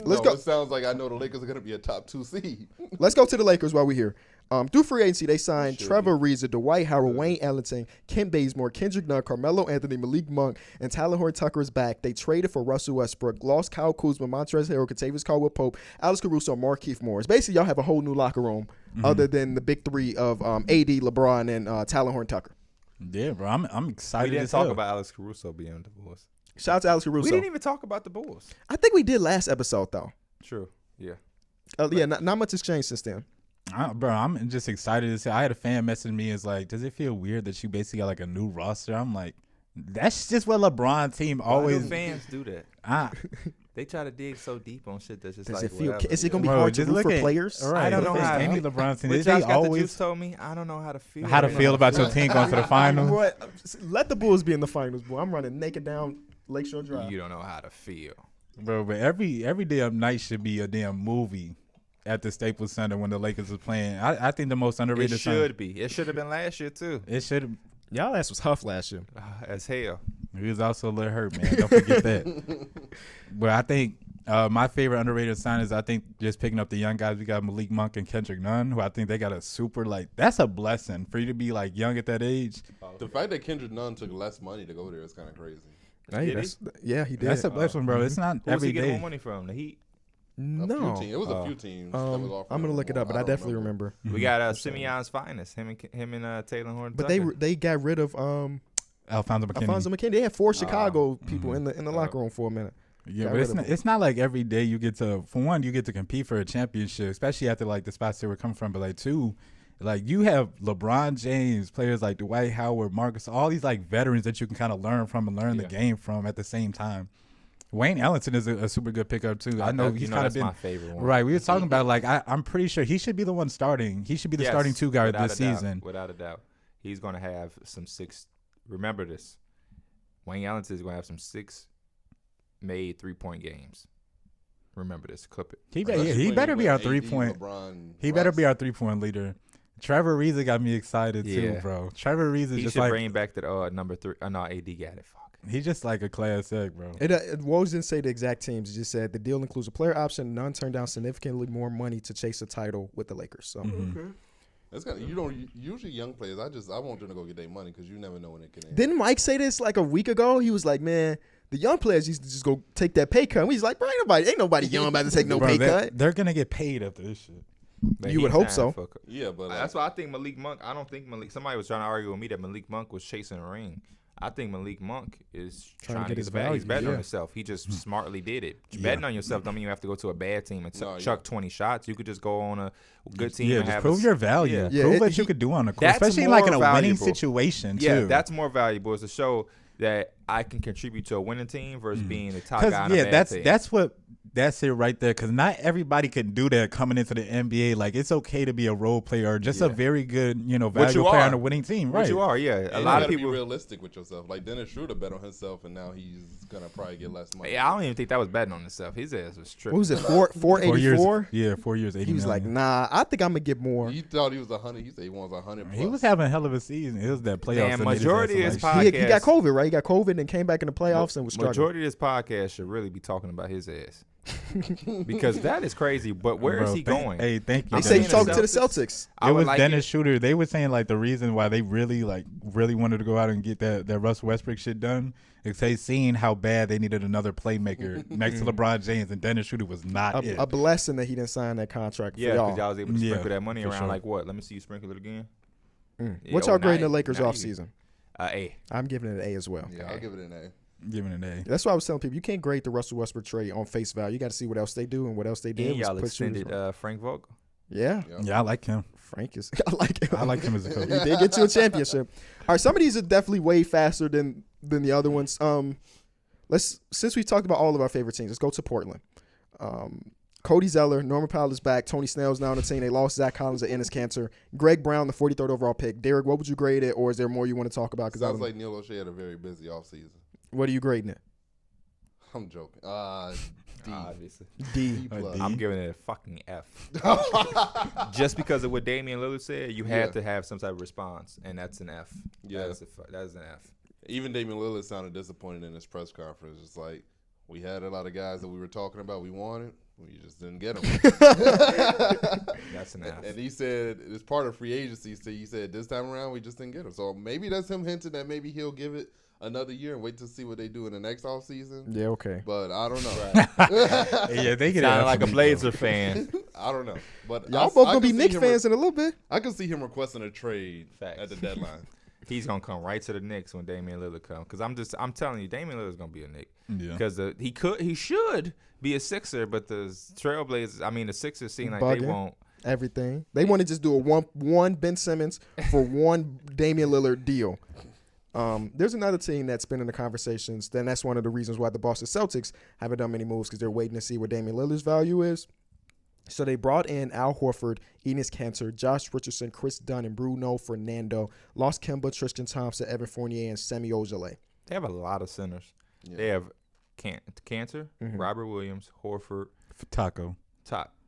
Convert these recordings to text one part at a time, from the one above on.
Let's go. It sounds like I know the Lakers are going to be a top 2 seed. Let's go to the Lakers while we're here. Through free agency, they signed Trevor Ariza, Dwight Howard, Wayne Ellington, Kim Bazemore, Kendrick Nunn, Carmelo Anthony, Malik Monk, and Tyler Horton-Tucker is back. They traded for Russell Westbrook, lost Kyle Kuzma, Montrezl Harrell, Kentavious Caldwell-Pope, Alex Caruso, Markieff Morris. Basically, y'all have a whole new locker room other than the big three of AD, LeBron, and Tyler Horton-Tucker. Yeah, bro. I'm excited. We didn't talk about Alex Caruso being on the Bulls. Shout out to Alex Caruso. We didn't even talk about the Bulls. I think we did last episode, though. True. Yeah. Not much exchange since then. Bro, I'm just excited to see. I had a fan message me. It's like, does it feel weird that you basically got like a new roster? I'm like, that's just what LeBron team always. Why do fans do that? They try to dig so deep on shit that's just Does like, it feel? whatever. Is it gonna be hard to root for players? Right, I don't know how. Amy LeBron team. What They Josh got the always juice told me. I don't know how to feel. how to feel about your team going to the finals. Boy, let the Bulls be in the finals, boy. I'm running naked down Lakeshore Drive. You don't know how to feel. Bro, but every damn night should be a damn movie at the Staples Center when the Lakers are playing. I think the most underrated. It should be. It should have been last year too. It should. Y'all ass was Huff last year. As hell. He was also a little hurt, man. Don't forget that. But I think my favorite underrated sign is I think just picking up the young guys. We got Malik Monk and Kendrick Nunn, who I think they got a super that's a blessing for you to be like young at that age. The fact that Kendrick Nunn took less money to go there is kind of crazy. Yeah, he did. That's a blessing, bro. It's not Who was every he getting day. more money from? The Heat. No. It was a few teams. That was offering I'm gonna look it up, but I definitely remember. We got Simeon's finest. Him and Taylor Horton. But they got rid of Alfonso McKinney. Alfonso McKinney. They had 4 Chicago people in the locker room for a minute. Yeah, but it's not like every day you get to, for one, you get to compete for a championship, especially after like the spots they were coming from. But like two, like you have LeBron James, players like Dwight Howard, Marcus, all these like veterans that you can kind of learn from and learn the game from at the same time. Wayne Ellington is a super good pickup too. I know he's kind of been my favorite one. Right. We were talking about like I'm pretty sure he should be the one starting. He should be the starting 2 guard this season. Without a doubt, he's going to have some 6. Remember this, Wayne Ellington is going to have some 6 made 3-point games. Remember this. Clip it. He better be our 3-point. He better be our 3-point leader. Trevor Ariza got me excited too, bro. Trevor Ariza he just should like bring back the number 3. No, AD got it. Fuck. He's just like a class act, bro. It Woj didn't say the exact teams. It just said the deal includes a player option. None turned down significantly more money to chase a title with the Lakers. So. That's kind of, you don't usually young players. I want them to go get their money because you never know when it can end. Didn't Mike say this like a week ago? He was like, "Man, the young players used to just go take that pay cut." And he's like, "Bro, ain't nobody young about to take no pay cut." They're gonna get paid after this shit. But you would hope so. Yeah, but that's why I think Malik Monk. I don't think Malik. Somebody was trying to argue with me that Malik Monk was chasing a ring. I think Malik Monk is trying to get his value. He's betting on himself. He just smartly did it. Betting on yourself don't mean you have to go to a bad team and chuck 20 shots. You could just go on a good team. and just have prove your value. Prove what you could do on the court, especially like in a winning situation too. Yeah, that's more valuable. Is to show that I can contribute to a winning team versus being the top guy on a bad team. That's it right there. Because not everybody can do that coming into the NBA. Like it's okay to be a role player or just a very good, valuable player on a winning team. Right? What you are, yeah. A lot of people be realistic with yourself. Like Dennis Schroeder bet on himself, and now he's gonna probably get less money. Yeah, I don't even think that was betting on himself. His ass was tripping. What was it? 484? Yeah, 4 years. 80 he was million. like, "Nah, I think I'm gonna get more." He thought he was 100. He said he wants 100. He was having a hell of a season. It was that playoffs. Damn, majority of his podcast. He got COVID, right? He got COVID and came back in the playoffs and was struggling. Majority of this podcast should really be talking about his ass. Because that is crazy. But where is he going? Hey, thank you. They say he's talking to the Celtics. It was Dennis Schroeder. They were saying like the reason why they really wanted to go out and get that Russell Westbrook shit done is they seen how bad they needed another playmaker next to LeBron James, and Dennis Schroeder was not it. A blessing that he didn't sign that contract for Yeah, y'all. because y'all was able to sprinkle that money around sure. like what? Let me see you sprinkle it again. What's y'all grading the Lakers offseason? A. I'm giving it an A as well. Yeah, I'll give it an A. Giving an A. That's why I was telling people you can't grade the Russell Westbrook trade on face value. You got to see what else they do and what else they did. And y'all extended Frank Vogel. Yeah, I like him. Frank is. I like him. I like him as a coach. He did get you a championship. All right, some of these are definitely way faster than the other ones. Since we talked about all of our favorite teams, let's go to Portland. Cody Zeller, Norman Powell is back. Tony Snell's now on the team. They lost Zach Collins at Ennis Cancer. Greg Brown, the 43rd overall pick. Derek, what would you grade it, or is there more you want to talk about? Sounds like Neil O'Shea had a very busy offseason. What are you grading it? I'm joking. D. Obviously. D. I'm giving it a fucking F. Just because of what Damian Lillard said, you had to have some type of response, and that's an F. Yeah. That is an F. Even Damian Lillard sounded disappointed in his press conference. It's like, We had a lot of guys that we were talking about we wanted. We just didn't get them. That's enough. And he said it's part of free agency. So he said this time around we just didn't get him. So maybe that's him hinting that maybe he'll give it another year and wait to see what they do in the next offseason. Yeah, okay. But I don't know. Yeah, they get Sound like a Blazer fan. I don't know. But Y'all both gonna be Knicks fans in a little bit. I can see him requesting a trade Facts. at the deadline. He's gonna come right to the Knicks when Damian Lillard comes. Because I'm telling you, Damian Lillard's gonna be a Knick. Yeah. Because he should be a Sixer, but the Trailblazers, the Sixers seem like Bugging. they won't. Everything. They want to just do a one Ben Simmons for one Damian Lillard deal. There's another team that's been in the conversations. Then that's one of the reasons why the Boston Celtics haven't done many moves, because they're waiting to see what Damian Lillard's value is. So they brought in Al Horford, Enes Kanter, Josh Richardson, Chris Dunn, and Bruno Fernando. Lost Kemba, Tristan Thompson, Evan Fournier, and Semi Ojeleye. They have a lot of centers. Yeah. They have Cantor, Robert Williams, Horford, Taco.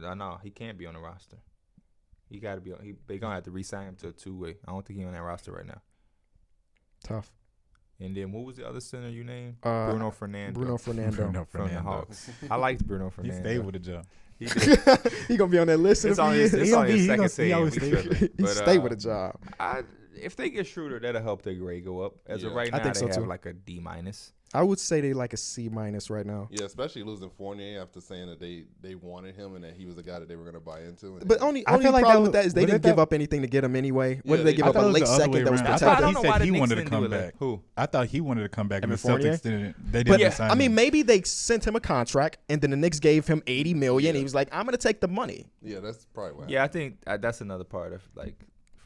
No, he can't be on the roster. He got to be on. They're gonna have to re-sign him to a two-way. I don't think he's on that roster right now. Tough. And then what was the other center you named? Bruno Fernandez. Bruno Fernando. From the Hawks. I liked Bruno He Fernandez. stayed with the job. He did. He gonna be on that list. It's in a on few his, years. it's on his He second gonna- team. he always We stay- tripping. He But, stay with a job. if they get Schroeder, that'll help their grade go up. As of Yeah. right I now, think they so, have too. like a D-. I would say they like a C- right now. Yeah, especially losing Fournier after saying that they wanted him and that he was a guy that they were going to buy into. And But only I feel like problem that with that is they was- didn't was give that- up anything to get him anyway. What Yeah, did they they- give I up? A thought it was late the other way second that was around. I protected. thought I don't he know said why the he Knicks wanted to didn't do come it. back. Who? I thought he wanted to come back, and the Evan Fournier? Celtics didn't. They But didn't sign I mean, him. maybe they sent him a contract, and then the Knicks gave him $80 million. Yeah. He was like, "I'm gonna take the money." yeah, that's probably what Yeah, I think that's another part of like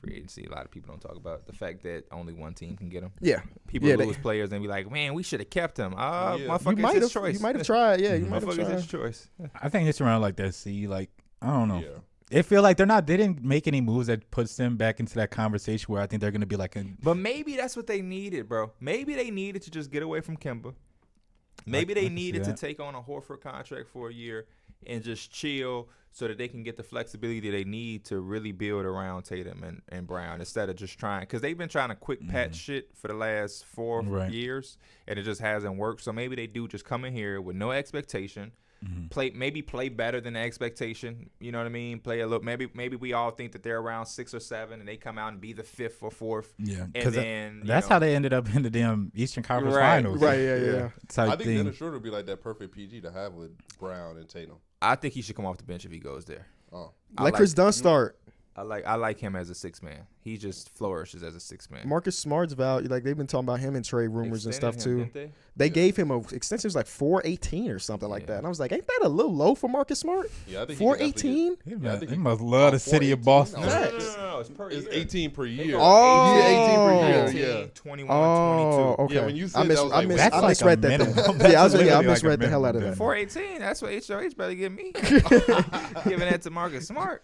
free agency. A lot of people don't talk about the fact that only one team can get him. Yeah, People Yeah, lose players and be like, "Man, we should have kept him." Yeah. you Motherfucker, might it's his have. choice. You might have tried. Yeah, you might have Motherfucker, it's tried. his choice. I think it's around like that. See, like I don't know. Yeah. It feel like they didn't make any moves that puts them back into that conversation where I think they're gonna be like But maybe that's what they needed, bro. Maybe they needed to just get away from Kemba. Maybe I they can see needed to that. take on a Horford contract for a year and just chill so that they can get the flexibility they need to really build around Tatum and Brown instead of just trying. Because they've been trying to quick patch shit for the last 4 Right. years, and it just hasn't worked. So maybe they do just come in here with no expectation. Play better than the expectation. You know what I mean? Play a little. Maybe we all think that they're around 6 or 7, and they come out and be the 5th or 4th. yeah, And because then that's how they ended up in the damn Eastern Conference Right. Finals. Right. Yeah. Type I think thing. Dennis Schroeder would be like that perfect PG to have with Brown and Tatum. I think he should come off the bench if he goes there. Oh, Let Chris Dunn start. I like him as a 6-man. He just flourishes as a 6-man. Marcus Smart's value, like they've been talking about him in trade rumors and stuff Extended him, too. didn't They gave him a extension, it was like $418 or something like that. And I was like, ain't that a little low for Marcus Smart? yeah, I think he could definitely $418? He Yeah, I must- think he he- must love the city of Boston. No, Facts. No, it's per It's year. 18 per year. Oh. Yeah, 18 per year. 18, Yeah. 21, Oh, 22. okay. Yeah, when you said I that, I was like, That's I like misread a that. minimum. Yeah, I That's was literally like a misread the hell out of minimum. that. 418, that's what HOH better give me. Giving that to Marcus Smart.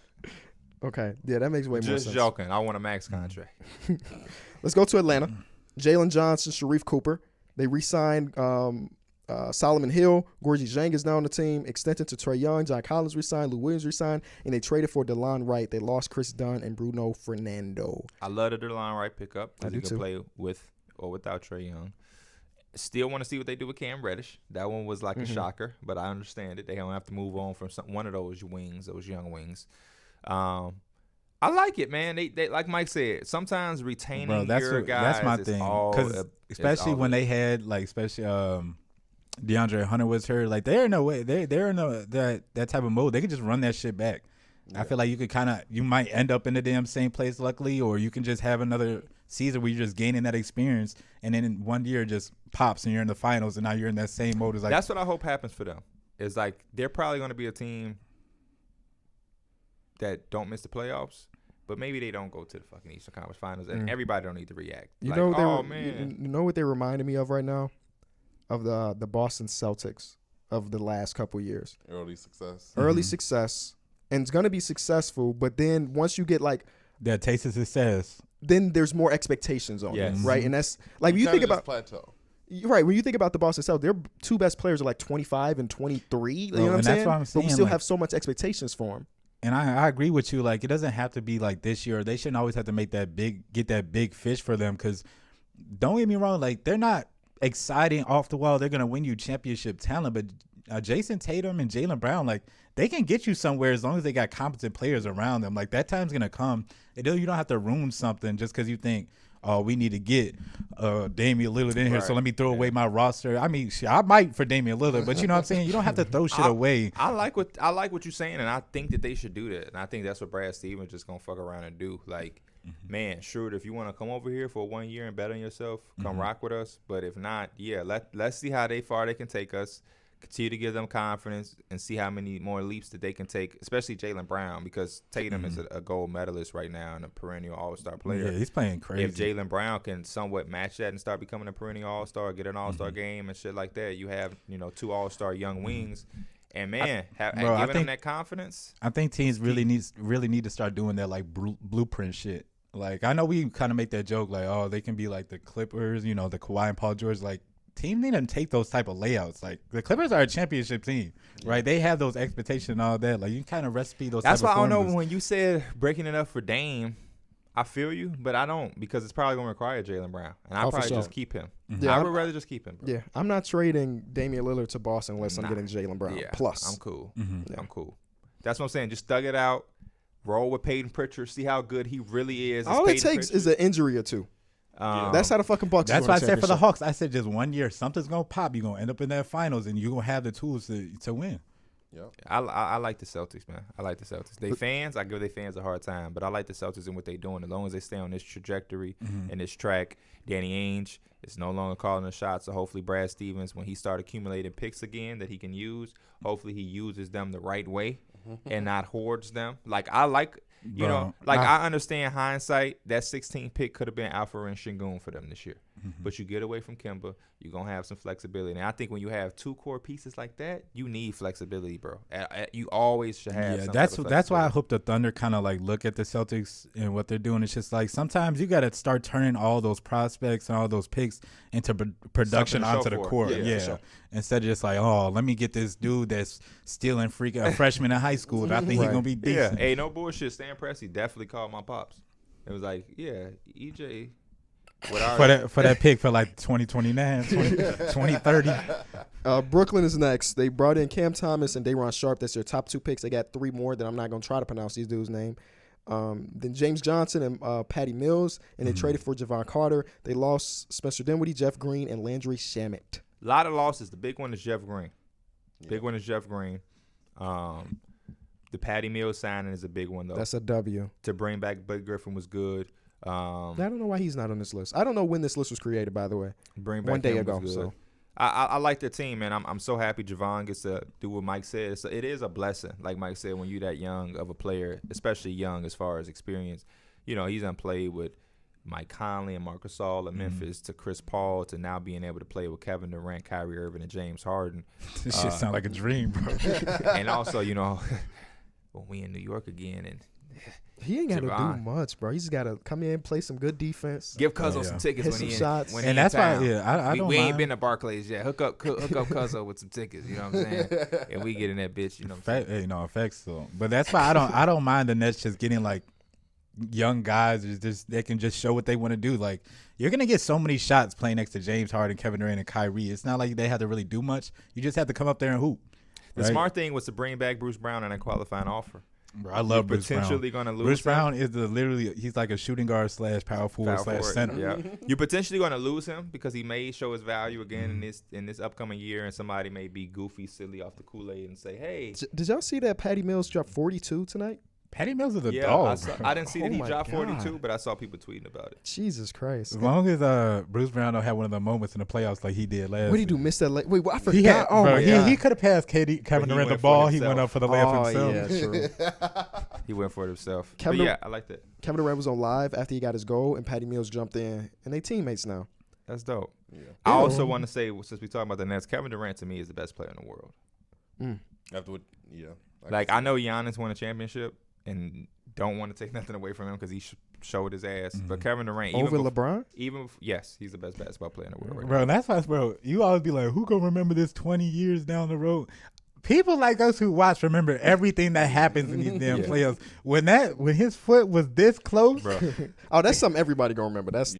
Okay, yeah, that makes way more Just sense. joking. I want a max contract. Let's go to Atlanta. Jalen Johnson, Sharif Cooper. They re-signed Solomon Hill. Gorgie Zhang is now on the team. Extended to Trae Young. John Collins re-signed. Lou Williams re-signed. And they traded for DeLon Wright. They lost Chris Dunn and Bruno Fernando. I love the DeLon Wright pickup I because do he can too. play with or without Trae Young. Still want to see what they do with Cam Reddish. That one was like a shocker, but I understand it. They don't have to move on from one of those wings, those young wings. I like it, man. They like Mike said. Sometimes retaining your guys that's my is thing. all, Because especially all when it they had like DeAndre Hunter was hurt, like they're in no way they're in that type of mode. They could just run that shit back. Yeah. I feel like you might end up in the damn same place, luckily, or you can just have another season where you're just gaining that experience, and then in 1 year just pops and you're in the finals, and now you're in that same mode. As like that's what I hope happens for them. Is like they're probably going to be a team that don't miss the playoffs, but maybe they don't go to the fucking Eastern Conference Finals, and everybody don't need to react. You like, know, oh man, you know what they reminded me of right now? Of the Boston Celtics of the last couple years. Early success. Early success. And it's going to be successful, but then once you get like that taste of success. then there's more expectations on Yes. them, right? And that's like when you Kinda think just about plateau. right when you think about the Boston Celtics, their two best players are like 25 and 23. You know what I'm and saying? that's what I'm But saying, we still like- have so much expectations for them. And I agree with you. Like, it doesn't have to be like this year. They shouldn't always have to get that big fish for them. Because don't get me wrong, like they're not exciting off the wall. They're going to win you championship talent. But Jason Tatum and Jaylen Brown, like, they can get you somewhere as long as they got competent players around them. Like, that time's going to come. You don't have to ruin something just because you think, oh, we need to get Damian Lillard in here, so let me throw away my roster. I mean, shit, I might for Damian Lillard, but you know what I'm saying? You don't have to throw shit away. I like what you're saying, and I think that they should do that. And I think that's what Brad Stevens just going to fuck around and do. Like, man, sure, if you want to come over here for 1 year and bet on yourself, come rock with us. But if not, yeah, let's see how far they can take us. Continue to give them confidence and see how many more leaps that they can take, especially Jaylen Brown, because Tatum is a gold medalist right now and a perennial all-star player. Yeah, he's playing crazy. If Jaylen Brown can somewhat match that and start becoming a perennial all-star, get an all-star game and shit like that, you have 2 all-star young wings. And, man, giving them that confidence. I think teams really need to start doing that, like, blueprint shit. Like, I know we kind of make that joke, like, oh, they can be like the Clippers, the Kawhi and Paul George, like, team need to take those type of layouts. Like, the Clippers are a championship team, right? They have those expectations and all that. Like, you kind of recipe those. That's type why of I don't know formulas. when you said breaking it up for Dame. I feel you, but I don't, because it's probably going to require Jaylen Brown, and I'll probably just keep him. Yeah, I would rather just keep him. Bro. Yeah, I'm not trading Damian Lillard to Boston unless I'm getting Jaylen Brown. Yeah, plus. I'm cool. I'm cool. That's what I'm saying. Just thug it out. Roll with Peyton Pritchard. See how good he really is. All it takes is an injury or two. That's how the fucking Bucks. That's why I said for the Hawks, I said just 1 year, something's gonna pop. You're gonna end up in that finals, and you're gonna have the tools to win. Yep. I like the Celtics, man. I like the Celtics. I give their fans a hard time, but I like the Celtics and what they're doing. As long as they stay on this trajectory and this track, Danny Ainge is no longer calling the shots. So hopefully Brad Stevens, when he start accumulating picks again that he can use, hopefully he uses them the right way and not hoards them. Like, I understand hindsight, that 16 pick could have been Alpha and Şengün for them this year. But you get away from Kemba, you're going to have some flexibility. And I think when you have 2 core pieces like that, you need flexibility, bro. You always should have some that's why I hope the Thunder kind of like look at the Celtics and what they're doing. It's just like sometimes you got to start turning all those prospects and all those picks into production onto the court. Yeah. Sure. Instead of just like, oh, let me get this dude that's stealing a freshman in high school. And I think he's going to be decent. Yeah, hey, no bullshit. Stan Presti definitely called my pops. It was like, yeah, EJ. For that pick for like 2029, 2030. Brooklyn is next. They brought in Cam Thomas and Day'Ron Sharpe. That's their top 2 picks. They got 3 more that I'm not going to try to pronounce these dudes' name. Then James Johnson and Patty Mills, and they traded for Javon Carter. They lost Spencer Dinwiddie, Jeff Green, and Landry Shamet. A lot of losses. The big one is Jeff Green. The Patty Mills signing is a big one, though. That's a W. To bring back Blake Griffin was good. I don't know why he's not on this list. I don't know when this list was created, by the way. Bring back 1 day ago. So I like the team, man. I'm so happy Javon gets to do what Mike said. So it is a blessing, like Mike said, when you're that young of a player, especially young as far as experience. He's done played with Mike Conley and Marc Gasol in Memphis to Chris Paul to now being able to play with Kevin Durant, Kyrie Irving, and James Harden. This shit sound like a dream, bro. And also, when we in New York again and he ain't got to do much, bro. He just got to come in, play some good defense. Give Cuzzo some tickets when he shots. And that's why, I don't we mind. ain't been to Barclays yet. Hook up Cuzzo with some tickets. You know what I'm saying? And we get in that bitch. You know what I'm saying? Effects though. But that's why I don't mind the Nets just getting like young guys. They can just show what they want to do. Like, you're gonna get so many shots playing next to James Harden, Kevin Durant, and Kyrie. It's not like they have to really do much. You just have to come up there and hoop. The smart thing was to bring back Bruce Brown on a qualifying offer. Bro, I love Bruce Brown. Potentially going to lose. Bruce Brown is he's like a shooting guard / power forward / center. Yeah, you're potentially going to lose him because he may show his value again in this upcoming year, and somebody may be goofy, silly off the Kool-Aid and say, "Hey, did y'all see that Patty Mills dropped 42 tonight?" Patty Mills is a dog. I didn't see that he dropped 42, but I saw people tweeting about it. Jesus Christ! As long as Bruce Brown don't have one of the moments in the playoffs like he did last. What did he do? Miss that? Wait, I forgot. He could have passed Kevin Durant the ball. He went up for the layup himself. Yeah, true. He went for it himself. I like that. Kevin Durant was on live after he got his goal, and Patty Mills jumped in, and they teammates now. That's dope. Yeah. I also want to say, since we talking about the Nets, Kevin Durant to me is the best player in the world. I know Giannis won a championship and don't want to take nothing away from him because he showed his ass. But Kevin Durant, over LeBron, yes, he's the best basketball player in the world. Right bro, now. That's why, bro. You always be like, who gonna remember this 20 years down the road? People like us who watch remember everything that happens in these damn playoffs. When his foot was this close, bro. That's something everybody gonna remember. That's